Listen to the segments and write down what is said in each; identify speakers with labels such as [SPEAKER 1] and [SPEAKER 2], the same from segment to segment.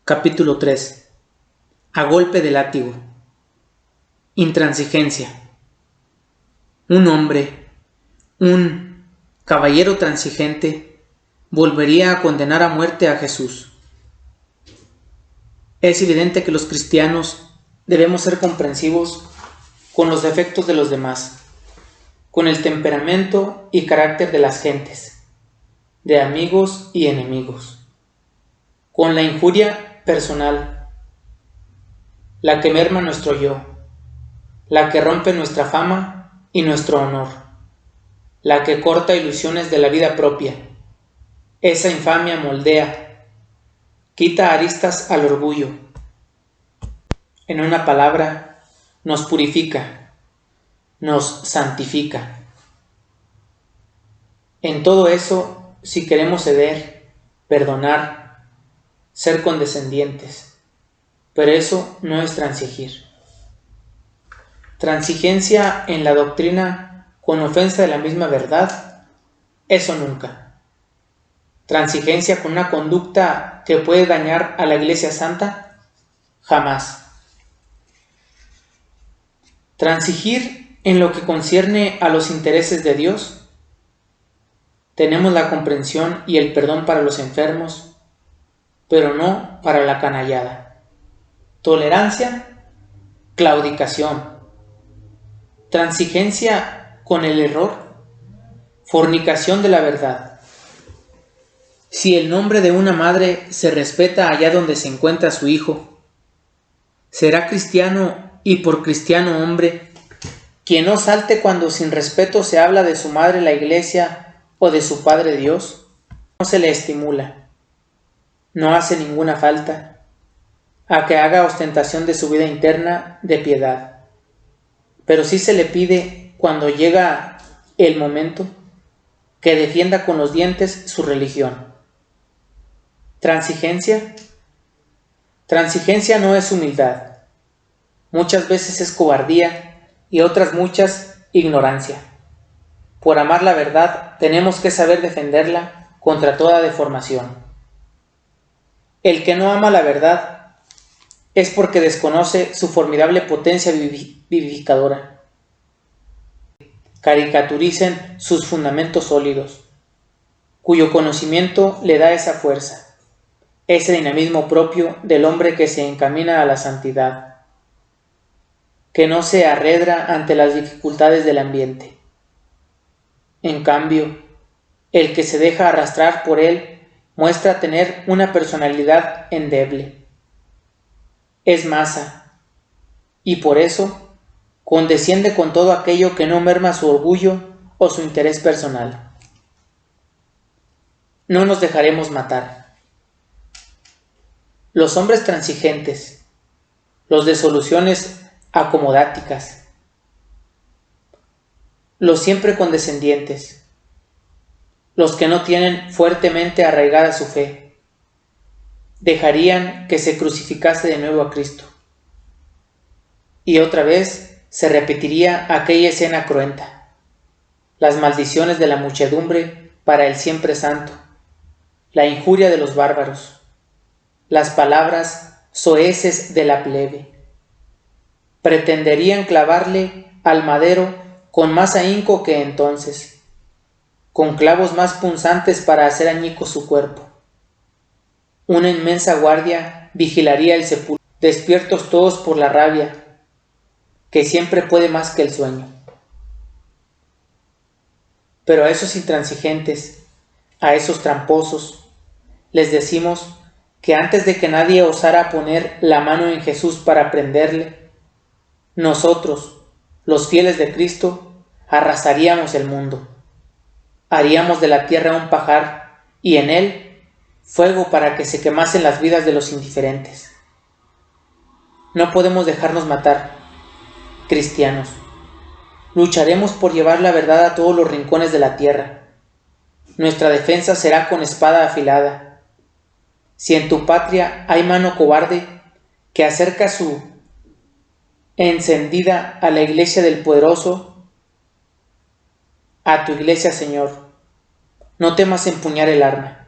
[SPEAKER 1] Capítulo 3. A golpe de látigo. Intransigencia. Un hombre, un caballero transigente, volvería a condenar a muerte a Jesús. Es evidente que los cristianos debemos ser comprensivos con los defectos de los demás, con el temperamento y carácter de las gentes, de amigos y enemigos, con la injuria personal, la que merma nuestro yo, la que rompe nuestra fama y nuestro honor, la que corta ilusiones de la vida propia. Esa infamia moldea, quita aristas al orgullo. En una palabra, nos purifica, nos santifica. En todo eso, si queremos ceder, perdonar, ser condescendientes, pero eso no es transigir. Transigencia en la doctrina con ofensa de la misma verdad, eso nunca. Transigencia con una conducta que puede dañar a la Iglesia Santa, jamás. Transigir en lo que concierne a los intereses de Dios, tenemos la comprensión y el perdón para los enfermos, pero no para la canallada. Tolerancia, claudicación. Transigencia con el error, fornicación de la verdad. Si el nombre de una madre se respeta allá donde se encuentra su hijo, será cristiano y por cristiano hombre quien no salte cuando sin respeto se habla de su madre la iglesia o de su padre Dios. No se le estimula, no hace ninguna falta a que haga ostentación de su vida interna de piedad, pero sí se le pide cuando llega el momento que defienda con los dientes su religión. Transigencia. Transigencia no es humildad, muchas veces es cobardía y otras muchas ignorancia. Por amar la verdad tenemos que saber defenderla contra toda deformación. El que no ama la verdad es porque desconoce su formidable potencia vivificadora. Caricaturicen sus fundamentos sólidos, cuyo conocimiento le da esa fuerza, ese dinamismo propio del hombre que se encamina a la santidad, que no se arredra ante las dificultades del ambiente. En cambio, el que se deja arrastrar por él muestra tener una personalidad endeble. Es masa, y por eso condesciende con todo aquello que no merma su orgullo o su interés personal. No nos dejaremos matar. Los hombres transigentes, los de soluciones acomodáticas, los siempre condescendientes, los que no tienen fuertemente arraigada su fe, dejarían que se crucificase de nuevo a Cristo. Y otra vez se repetiría aquella escena cruenta, las maldiciones de la muchedumbre para el siempre santo, la injuria de los bárbaros, las palabras soeces de la plebe. Pretenderían clavarle al madero con más ahínco que entonces, con clavos más punzantes para hacer añicos su cuerpo. Una inmensa guardia vigilaría el sepulcro, despiertos todos por la rabia, que siempre puede más que el sueño. Pero a esos intransigentes, a esos tramposos, les decimos que antes de que nadie osara poner la mano en Jesús para prenderle, nosotros, los fieles de Cristo, arrasaríamos el mundo. Haríamos de la tierra un pajar y en él fuego para que se quemasen las vidas de los indiferentes. No podemos dejarnos matar, cristianos. Lucharemos por llevar la verdad a todos los rincones de la tierra. Nuestra defensa será con espada afilada. Si en tu patria hay mano cobarde que acerca su encendida a la iglesia del poderoso, a tu iglesia, Señor, no temas empuñar el arma.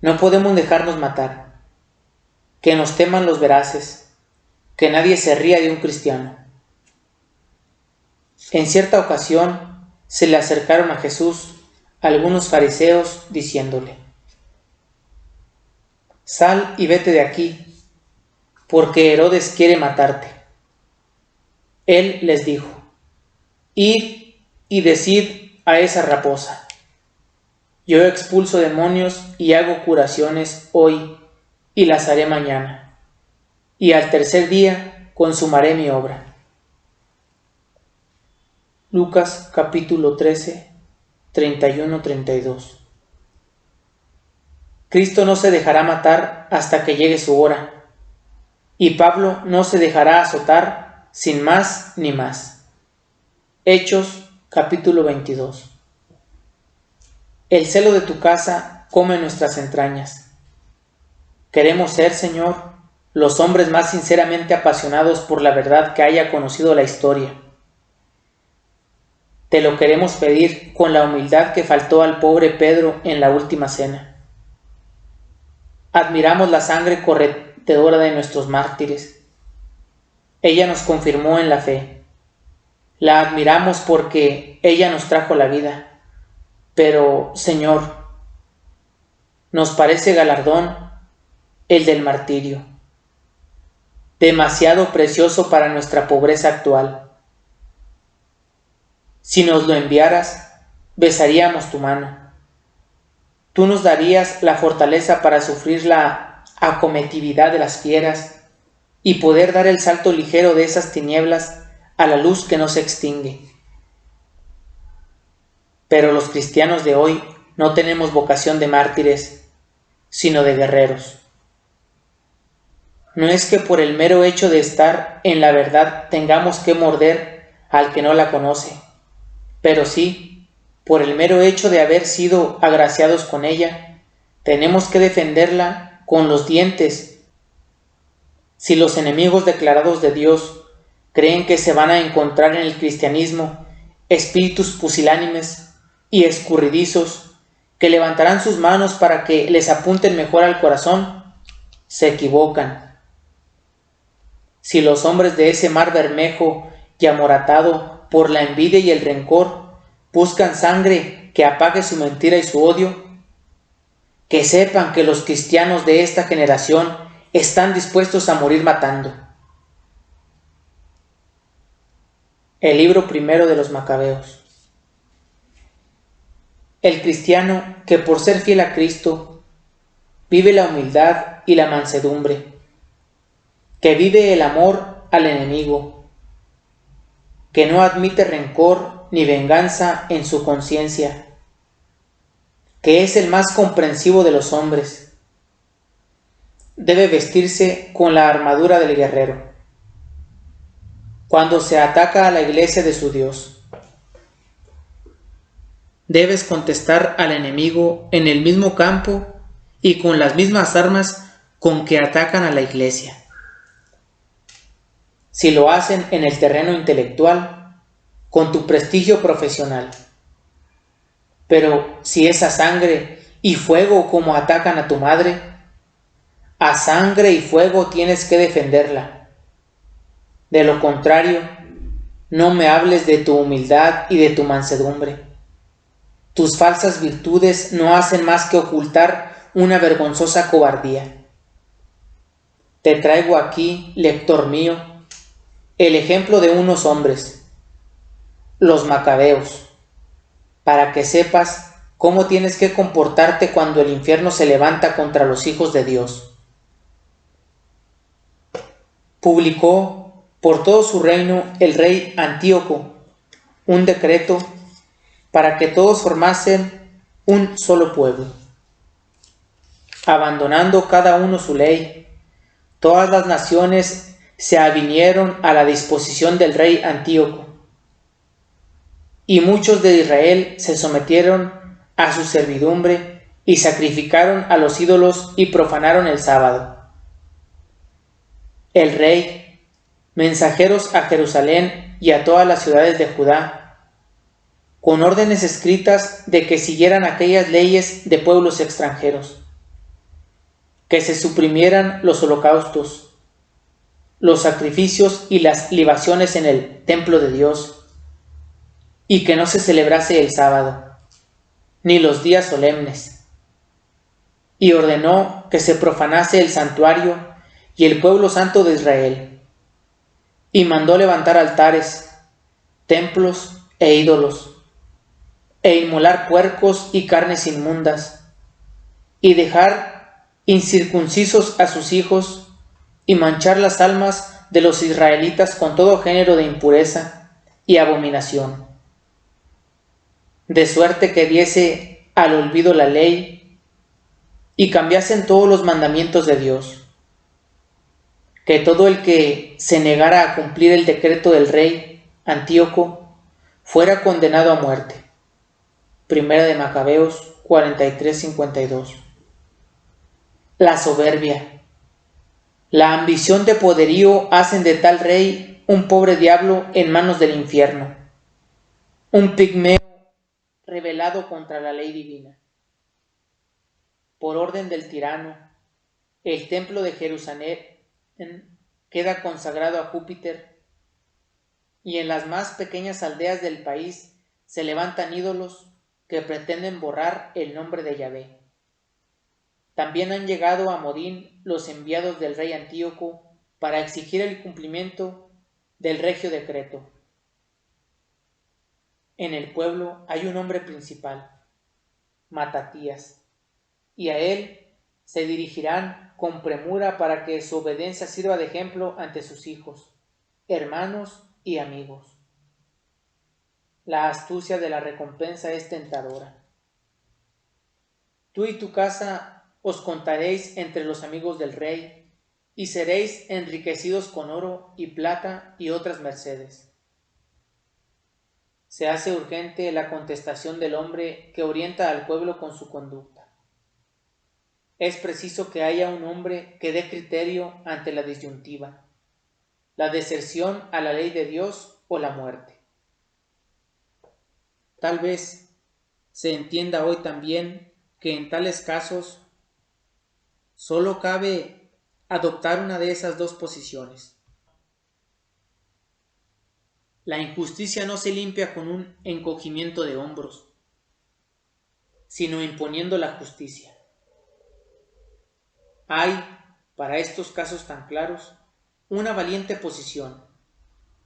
[SPEAKER 1] No podemos dejarnos matar. que nos teman los veraces, que nadie se ría de un cristiano. En cierta ocasión se le acercaron a Jesús algunos fariseos diciéndole: «Sal y vete de aquí, porque Herodes quiere matarte». Él les dijo: «Id y decid a esa raposa: yo expulso demonios y hago curaciones hoy y las haré mañana, y al tercer día consumaré mi obra». Lucas capítulo 13, 31-32. Cristo no se dejará matar hasta que llegue su hora, y Pablo no se dejará azotar sin más ni más. Hechos capítulo 22. El celo de tu casa come nuestras entrañas. Queremos ser, Señor, los hombres más sinceramente apasionados por la verdad que haya conocido la historia. Te lo queremos pedir con la humildad que faltó al pobre Pedro en la última cena. Admiramos la sangre corretedora de nuestros mártires. Ella nos confirmó en la fe. La admiramos porque ella nos trajo la vida. Pero, Señor, nos parece galardón el del martirio, demasiado precioso para nuestra pobreza actual. Si nos lo enviaras, besaríamos tu mano. Tú nos darías la fortaleza para sufrir la acometividad de las fieras y poder dar el salto ligero de esas tinieblas a la luz que no se extingue. Pero los cristianos de hoy no tenemos vocación de mártires, sino de guerreros. No es que por el mero hecho de estar en la verdad tengamos que morder al que no la conoce, pero sí, por el mero hecho de haber sido agraciados con ella, tenemos que defenderla con los dientes. Si los enemigos declarados de Dios creen que se van a encontrar en el cristianismo espíritus pusilánimes y escurridizos que levantarán sus manos para que les apunten mejor al corazón, se equivocan. Si los hombres de ese mar bermejo y amoratado por la envidia y el rencor buscan sangre que apague su mentira y su odio, que sepan que los cristianos de esta generación están dispuestos a morir matando. El libro primero de los Macabeos. El cristiano que por ser fiel a Cristo vive la humildad y la mansedumbre, que vive el amor al enemigo, que no admite rencor ni venganza en su conciencia, que es el más comprensivo de los hombres, debe vestirse con la armadura del guerrero cuando se ataca a la iglesia de su Dios. Debes contestar al enemigo en el mismo campo y con las mismas armas con que atacan a la iglesia. Si lo hacen en el terreno intelectual, con tu prestigio profesional. Pero si es a sangre y fuego como atacan a tu madre, a sangre y fuego tienes que defenderla. De lo contrario, no me hables de tu humildad y de tu mansedumbre. Tus falsas virtudes no hacen más que ocultar una vergonzosa cobardía. Te traigo aquí, lector mío, el ejemplo de unos hombres, los macabeos, para que sepas cómo tienes que comportarte cuando el infierno se levanta contra los hijos de Dios. Publicó por todo su reino el rey Antíoco un decreto para que todos formasen un solo pueblo. Abandonando cada uno su ley, todas las naciones se avinieron a la disposición del rey Antíoco, y muchos de Israel se sometieron a su servidumbre y sacrificaron a los ídolos y profanaron el sábado. El rey, mensajeros a Jerusalén y a todas las ciudades de Judá, con órdenes escritas de que siguieran aquellas leyes de pueblos extranjeros, que se suprimieran los holocaustos, los sacrificios y las libaciones en el templo de Dios, y que no se celebrase el sábado, ni los días solemnes. Y ordenó que se profanase el santuario y el pueblo santo de Israel, y mandó levantar altares, templos e ídolos, e inmolar puercos y carnes inmundas, y dejar incircuncisos a sus hijos, y manchar las almas de los israelitas con todo género de impureza y abominación, de suerte que diese al olvido la ley, y cambiasen todos los mandamientos de Dios, que todo el que se negara a cumplir el decreto del rey Antíoco fuera condenado a muerte. Primera de Macabeos 43:52. La soberbia, la ambición de poderío hacen de tal rey un pobre diablo en manos del infierno, un pigmeo rebelado contra la ley divina. Por orden del tirano, el templo de Jerusalén queda consagrado a Júpiter, y en las más pequeñas aldeas del país se levantan ídolos que pretenden borrar el nombre de Yahvé. También han llegado a Modín los enviados del rey Antíoco para exigir el cumplimiento del regio decreto. En el pueblo hay un hombre principal, Matatías, y a él se dirigirán con premura para que su obediencia sirva de ejemplo ante sus hijos, hermanos y amigos. La astucia de la recompensa es tentadora. Tú y tu casa os contaréis entre los amigos del rey, y seréis enriquecidos con oro y plata y otras mercedes. Se hace urgente la contestación del hombre que orienta al pueblo con su conducta. Es preciso que haya un hombre que dé criterio ante la disyuntiva, la deserción a la ley de Dios o la muerte. Tal vez se entienda hoy también que en tales casos solo cabe adoptar una de esas dos posiciones. La injusticia no se limpia con un encogimiento de hombros, sino imponiendo la justicia. Hay, para estos casos tan claros, una valiente posición,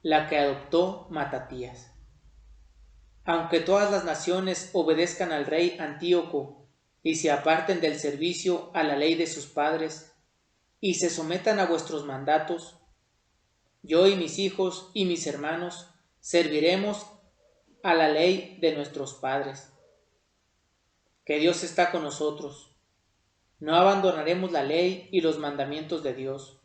[SPEAKER 1] la que adoptó Matatías. Aunque todas las naciones obedezcan al rey Antíoco y se aparten del servicio a la ley de sus padres y se sometan a vuestros mandatos, yo y mis hijos y mis hermanos serviremos a la ley de nuestros padres. Que Dios está con nosotros. No abandonaremos la ley y los mandamientos de Dios.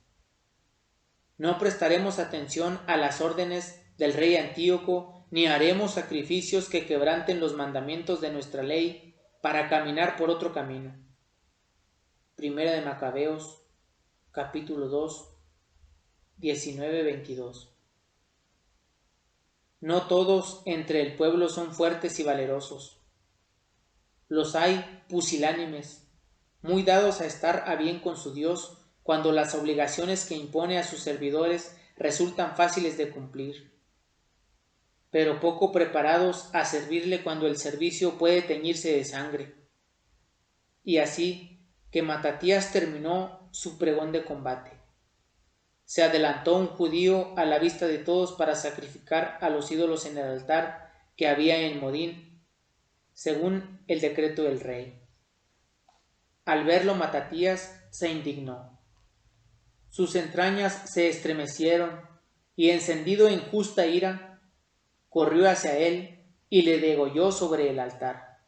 [SPEAKER 1] No prestaremos atención a las órdenes del rey Antíoco, ni haremos sacrificios que quebranten los mandamientos de nuestra ley para caminar por otro camino. Primera de Macabeos, capítulo 2, 19-22. No todos entre el pueblo son fuertes y valerosos. Los hay pusilánimes, muy dados a estar a bien con su Dios cuando las obligaciones que impone a sus servidores resultan fáciles de cumplir, pero poco preparados a servirle cuando el servicio puede teñirse de sangre. Y así que Matatías terminó su pregón de combate. Se adelantó un judío a la vista de todos para sacrificar a los ídolos en el altar que había en Modín, según el decreto del rey. Al verlo Matatías se indignó. Sus entrañas se estremecieron y, encendido en justa ira, corrió hacia él y le degolló sobre el altar.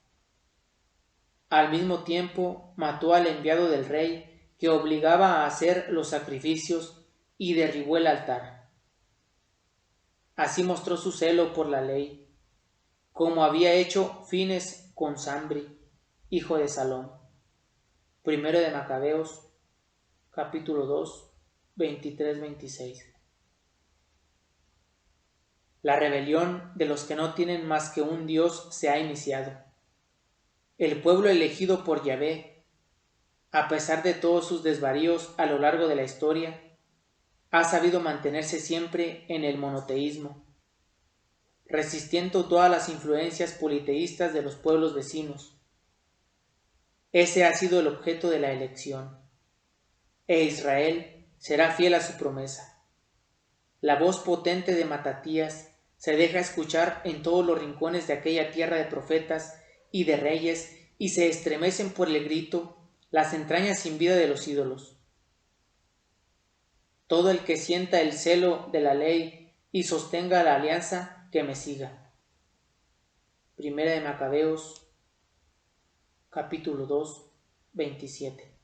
[SPEAKER 1] Al mismo tiempo mató al enviado del rey que obligaba a hacer los sacrificios y derribó el altar. Así mostró su celo por la ley, como había hecho Fines con Sambri, hijo de Salón. Primero de Macabeos, capítulo 2, 23-26. La rebelión de los que no tienen más que un Dios se ha iniciado. El pueblo elegido por Yahvé a pesar de todos sus desvaríos a lo largo de la historia, ha sabido mantenerse siempre en el monoteísmo, resistiendo todas las influencias politeístas de los pueblos vecinos. Ese ha sido el objeto de la elección, e Israel será fiel a su promesa. La voz potente de Matatías se deja escuchar en todos los rincones de aquella tierra de profetas y de reyes, y se estremecen por el grito las entrañas sin vida de los ídolos. Todo el que sienta el celo de la ley y sostenga la alianza, que me siga. Primera de Macabeos, capítulo 2, 27.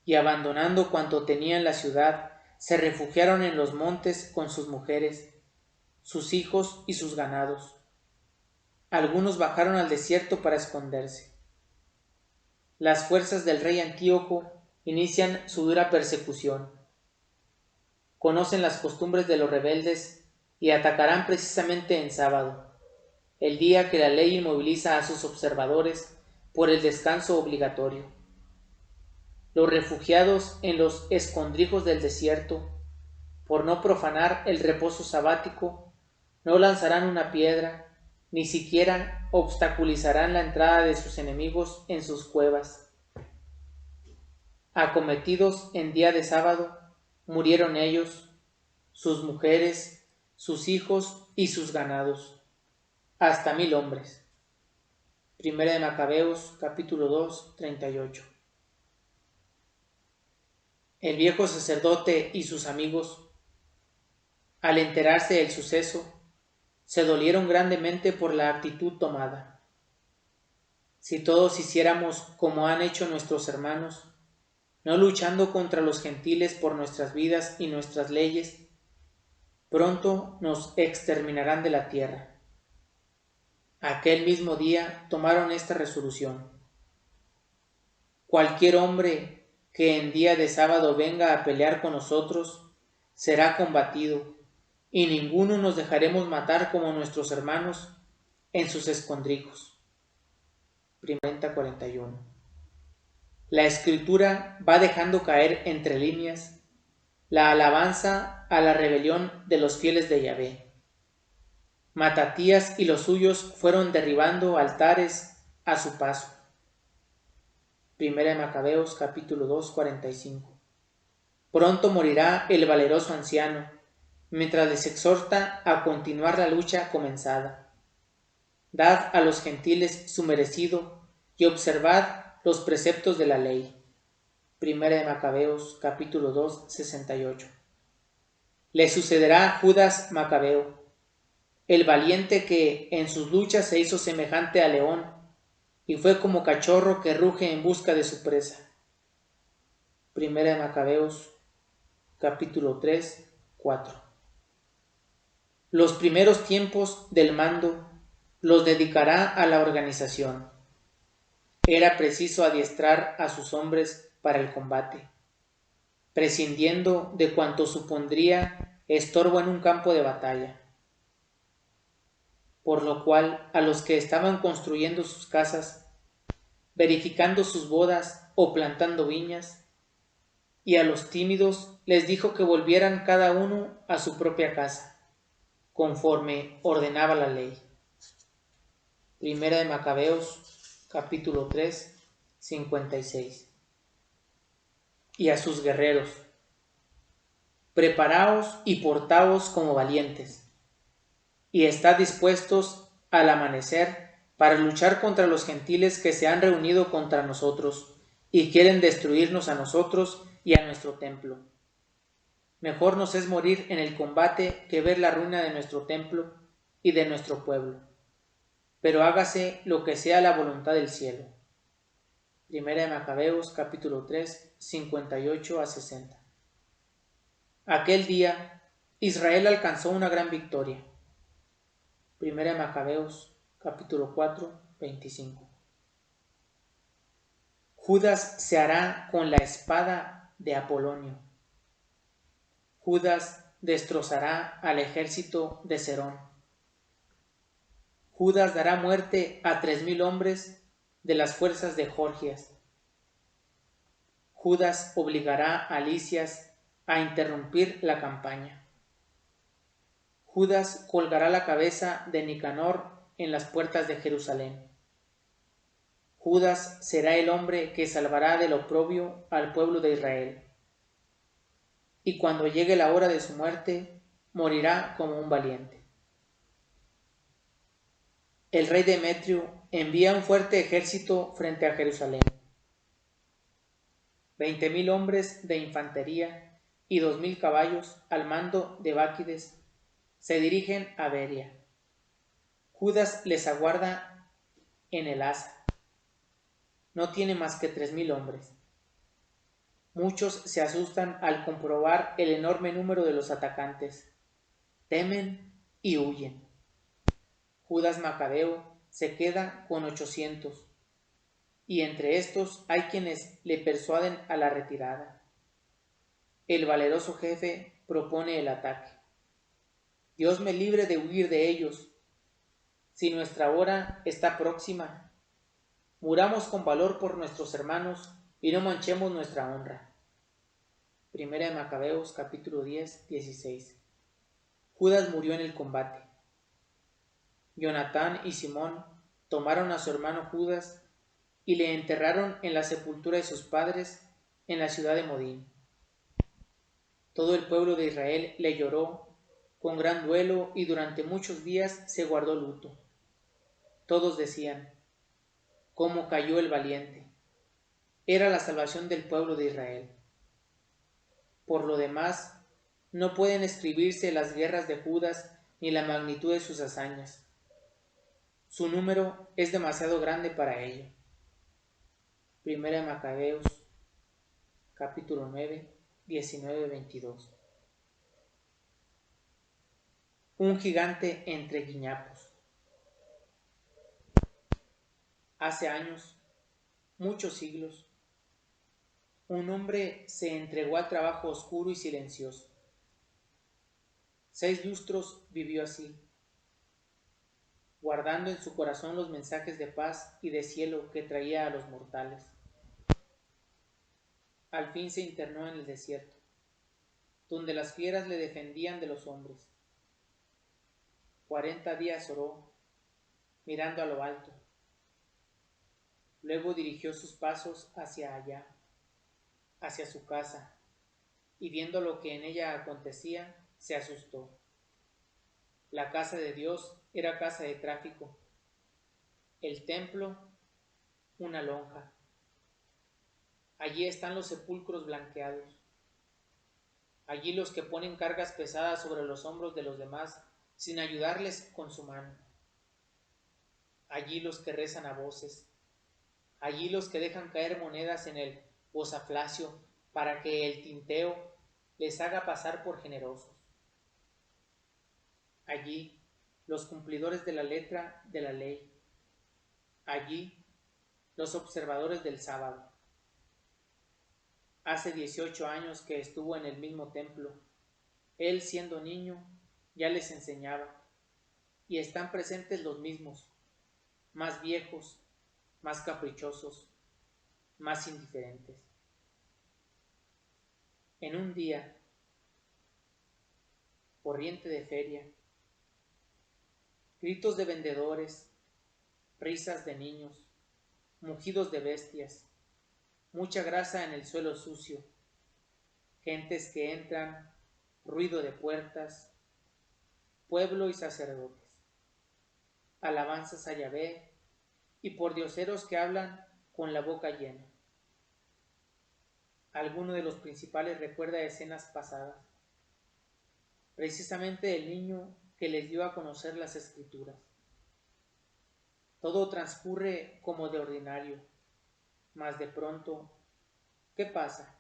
[SPEAKER 1] Y abandonando cuanto tenían la ciudad, se refugiaron en los montes con sus mujeres, sus hijos y sus ganados. Algunos bajaron al desierto para esconderse. Las fuerzas del rey Antíoco inician su dura persecución. Conocen las costumbres de los rebeldes y atacarán precisamente en sábado, el día que la ley inmoviliza a sus observadores por el descanso obligatorio. Los refugiados en los escondrijos del desierto, por no profanar el reposo sabático, no lanzarán una piedra, ni siquiera obstaculizarán la entrada de sus enemigos en sus cuevas. Acometidos en día de sábado, murieron ellos, sus mujeres, sus hijos y sus ganados, hasta 1000 hombres. Primera de Macabeos, capítulo 2, 38. El viejo sacerdote y sus amigos, al enterarse del suceso, se dolieron grandemente por la actitud tomada. Si todos hiciéramos como han hecho nuestros hermanos, no luchando contra los gentiles por nuestras vidas y nuestras leyes, pronto nos exterminarán de la tierra. Aquel mismo día tomaron esta resolución: cualquier hombre que en día de sábado venga a pelear con nosotros será combatido, y ninguno nos dejaremos matar como nuestros hermanos en sus escondrijos. 41. La escritura va dejando caer entre líneas la alabanza a la rebelión de los fieles de Yahvé. Matatías y los suyos fueron derribando altares a su paso. Primera de Macabeos, capítulo 2, 45. Pronto morirá el valeroso anciano, mientras les exhorta a continuar la lucha comenzada. Dad a los gentiles su merecido y observad los preceptos de la ley. Primera de Macabeos, capítulo 2, 68. Le sucederá Judas Macabeo, el valiente que en sus luchas se hizo semejante a león y fue como cachorro que ruge en busca de su presa. Primera de Macabeos, capítulo 3, 4. Los primeros tiempos del mando los dedicará a la organización. Era preciso adiestrar a sus hombres para el combate, prescindiendo de cuanto supondría estorbo en un campo de batalla. Por lo cual a los que estaban construyendo sus casas, verificando sus bodas o plantando viñas, y a los tímidos les dijo que volvieran cada uno a su propia casa, conforme ordenaba la ley. Primera de Macabeos, capítulo 3, 56. Y a sus guerreros: preparaos y portaos como valientes, y estad dispuestos al amanecer para luchar contra los gentiles que se han reunido contra nosotros y quieren destruirnos a nosotros y a nuestro templo. Mejor nos es morir en el combate que ver la ruina de nuestro templo y de nuestro pueblo. Pero hágase lo que sea la voluntad del cielo. Primera de Macabeos, capítulo 3, 58 a 60. Aquel día, Israel alcanzó una gran victoria. Primera de Macabeos, capítulo 4, 25. Judas se hará con la espada de Apolonio. Judas destrozará al ejército de Serón. Judas dará muerte a 3000 hombres de las fuerzas de Jorgias. Judas obligará a Lisias a interrumpir la campaña. Judas colgará la cabeza de Nicanor en las puertas de Jerusalén. Judas será el hombre que salvará del oprobio al pueblo de Israel. Y cuando llegue la hora de su muerte, morirá como un valiente. El rey Demetrio envía un fuerte ejército frente a Jerusalén. 20.000 hombres de infantería y 2.000 caballos al mando de Báquides se dirigen a Beria. Judas les aguarda en el Asa. No tiene más que 3.000 hombres. Muchos se asustan al comprobar el enorme número de los atacantes. Temen y huyen. Judas Macabeo se queda con 800, y entre estos hay quienes le persuaden a la retirada. El valeroso jefe propone el ataque. Dios me libre de huir de ellos. Si nuestra hora está próxima, muramos con valor por nuestros hermanos y no manchemos nuestra honra. Primera de Macabeos, capítulo 10, 16. Judas murió en el combate. Jonatán y Simón tomaron a su hermano Judas y le enterraron en la sepultura de sus padres en la ciudad de Modín. Todo el pueblo de Israel le lloró con gran duelo y durante muchos días se guardó luto. Todos decían: ¿cómo cayó el valiente? Era la salvación del pueblo de Israel. Por lo demás, no pueden escribirse las guerras de Judas ni la magnitud de sus hazañas. Su número es demasiado grande para ello. Primera de Macabeos, capítulo 9, 19-22. Un gigante entre guiñapos. Hace años, muchos siglos, un hombre se entregó al trabajo oscuro y silencioso. 6 lustros vivió así, guardando en su corazón los mensajes de paz y de cielo que traía a los mortales. Al fin se internó en el desierto, donde las fieras le defendían de los hombres. 40 días oró, mirando a lo alto. Luego dirigió sus pasos hacia allá, hacia su casa, y viendo lo que en ella acontecía, se asustó. La casa de Dios era casa de tráfico, el templo una lonja. Allí están los sepulcros blanqueados. Allí los que ponen cargas pesadas sobre los hombros de los demás sin ayudarles con su mano. Allí los que rezan a voces. Allí los que dejan caer monedas en el bosaflacio para que el tinteo les haga pasar por generosos. Allí los cumplidores de la letra de la ley. Allí los observadores del sábado. Hace 18 años que estuvo en el mismo templo. Él, siendo niño, ya les enseñaba. Y están presentes los mismos, más viejos, más caprichosos, más indiferentes. En un día, corriente de feria, gritos de vendedores, risas de niños, mugidos de bestias, mucha grasa en el suelo sucio, gentes que entran, ruido de puertas, pueblo y sacerdotes, alabanzas a Yahvé y pordioseros que hablan con la boca llena. Alguno de los principales recuerda escenas pasadas, precisamente el niño que les dio a conocer las Escrituras. Todo transcurre como de ordinario, mas de pronto, ¿qué pasa?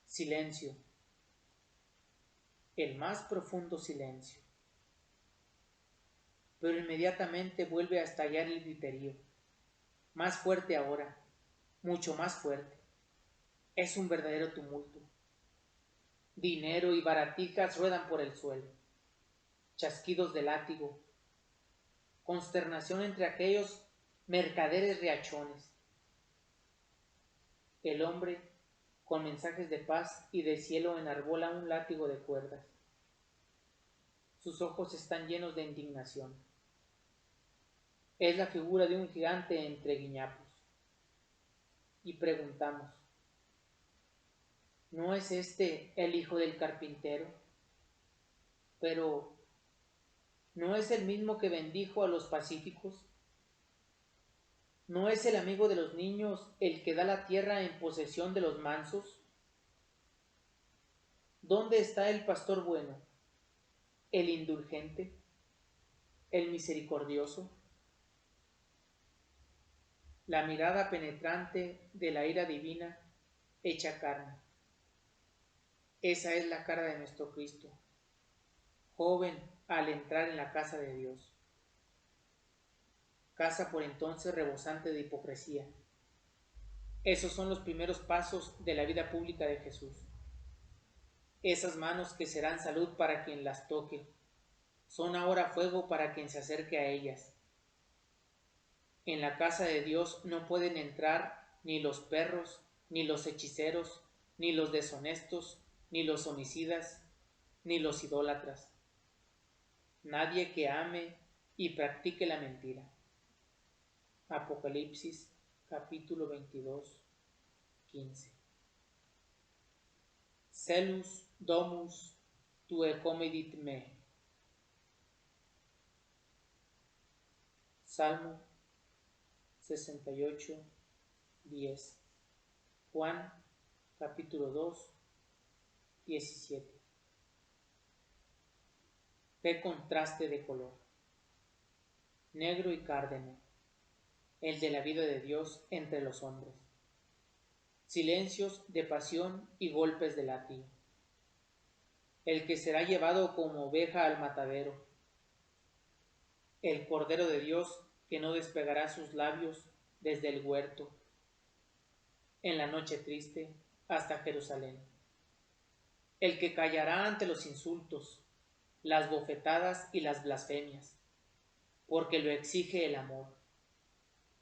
[SPEAKER 1] Silencio, el más profundo silencio. Pero inmediatamente vuelve a estallar el griterío, más fuerte ahora, mucho más fuerte. Es un verdadero tumulto. Dinero y baratijas ruedan por el suelo, chasquidos de látigo, consternación entre aquellos mercaderes riachones. el hombre, con mensajes de paz y del cielo, enarbola un látigo de cuerdas. Sus ojos están llenos de indignación. Es la figura de un gigante entre guiñapos. Y preguntamos, ¿no es este el hijo del carpintero? Pero, ¿no es el mismo que bendijo a los pacíficos? ¿No es el amigo de los niños el que da la tierra en posesión de los mansos? ¿Dónde está el pastor bueno, el indulgente, el misericordioso? La mirada penetrante de la ira divina hecha carne. Esa es la cara de nuestro Cristo, joven al entrar en la casa de Dios. Casa por entonces rebosante de hipocresía. Esos son los primeros pasos de la vida pública de Jesús. Esas manos que serán salud para quien las toque, son ahora fuego para quien se acerque a ellas. En la casa de Dios no pueden entrar ni los perros, ni los hechiceros, ni los deshonestos, ni los homicidas, ni los idólatras. Nadie que ame y practique la mentira. Apocalipsis capítulo 22, 15. Celus domus tue comedit me. Salmo 68, 10. Juan capítulo 2, 17. Qué contraste de color. Negro y cárdeno, el de la vida de Dios entre los hombres. Silencios de pasión y golpes de látigo. El que será llevado como oveja al matadero. El Cordero de Dios que no despegará sus labios desde el huerto. En la noche triste hasta Jerusalén. El que callará ante los insultos, las bofetadas y las blasfemias, porque lo exige el amor.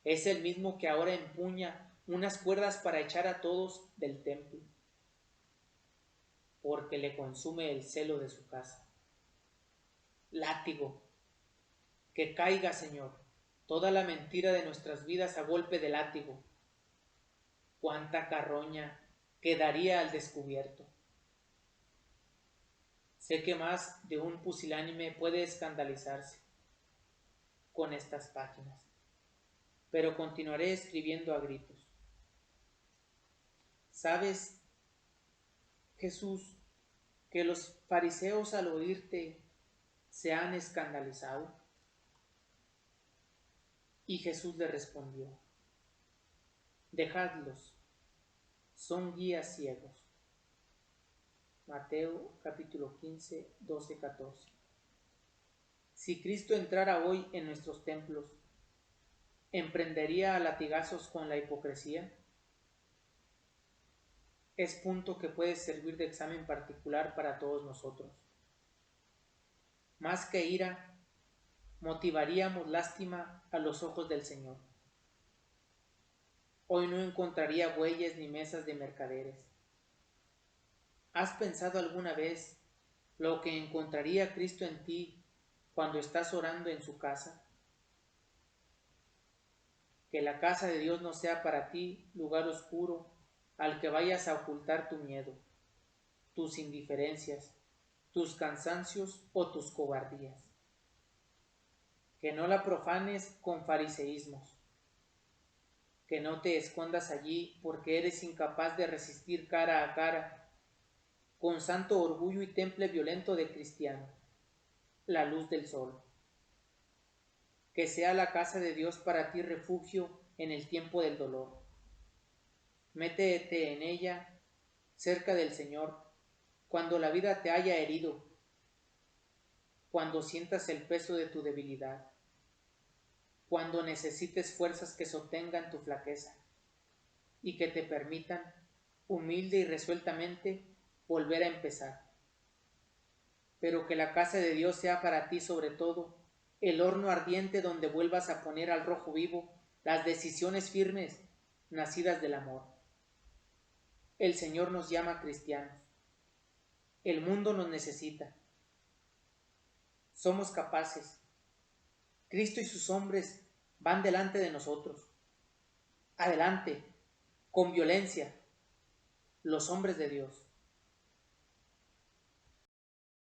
[SPEAKER 1] Es el mismo que ahora empuña unas cuerdas para echar a todos del templo, porque le consume el celo de su casa. Látigo, que caiga, Señor, toda la mentira de nuestras vidas a golpe de látigo. Cuánta carroña quedaría al descubierto. Sé que más de un pusilánime puede escandalizarse con estas páginas, pero continuaré escribiendo a gritos. ¿Sabes, Jesús, que los fariseos al oírte se han escandalizado? Y Jesús le respondió, dejadlos, son guías ciegos. Mateo capítulo 15, 12, 14. Si Cristo entrara hoy en nuestros templos, ¿emprendería a latigazos con la hipocresía? Es punto que puede servir de examen particular para todos nosotros. Más que ira, motivaríamos lástima a los ojos del Señor. Hoy no encontraría bueyes ni mesas de mercaderes. ¿Has pensado alguna vez lo que encontraría Cristo en ti cuando estás orando en su casa? Que la casa de Dios no sea para ti lugar oscuro al que vayas a ocultar tu miedo, tus indiferencias, tus cansancios o tus cobardías. Que no la profanes con fariseísmos. Que no te escondas allí porque eres incapaz de resistir cara a cara, con santo orgullo y temple violento de cristiano, la luz del sol. Que sea la casa de Dios para ti refugio en el tiempo del dolor. Métete en ella, cerca del Señor, cuando la vida te haya herido, cuando sientas el peso de tu debilidad, cuando necesites fuerzas que sostengan tu flaqueza y que te permitan, humilde y resueltamente, volver a empezar. Pero que la casa de Dios sea para ti sobre todo el horno ardiente donde vuelvas a poner al rojo vivo las decisiones firmes nacidas del amor. El Señor nos llama cristianos. El mundo nos necesita. Somos capaces. Cristo y sus hombres van delante de nosotros. Adelante, con violencia, los hombres de Dios.